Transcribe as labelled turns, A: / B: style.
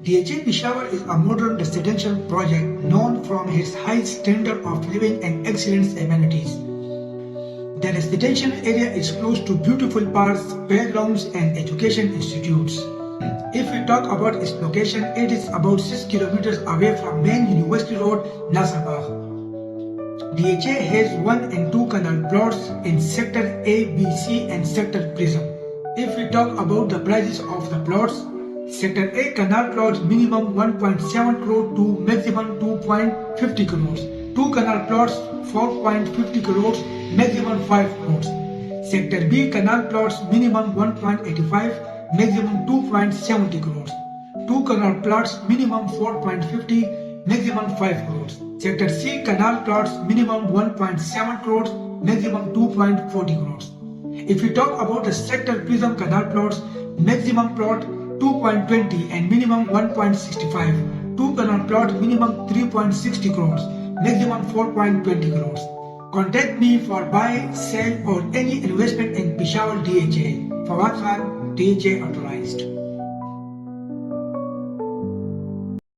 A: Dha Peshawar is a modern residential project known for its high standard of living and excellent amenities. The residential area is close to beautiful parks, playgrounds and education institutes. If we talk about its location, it is about 6 kilometers away from main University Road, Nasarbagh. Dha has 1 and 2 canal plots in Sector A, B, C and Sector PRISM. If we talk about the prices of the plots, Sector A canal plots minimum 1.7 crore to maximum 2.50 crores. 2 canal plots 4.50 crores, maximum 5 crores. Sector B canal plots minimum 1.85, maximum 2.70 crores. 2 canal plots minimum 4.50, maximum 5 crores. Sector C canal plots minimum 1.7 crores, maximum 2.40 crores. If we talk about the Sector PRISM canal plots, maximum plot 2.20 and minimum 1.65. 2 canal plot minimum 3.60 crores, maximum 4.20 crores. Contact me for buy, sell or any investment in Peshawar Dha. Fawad Khan, Dha Authorized.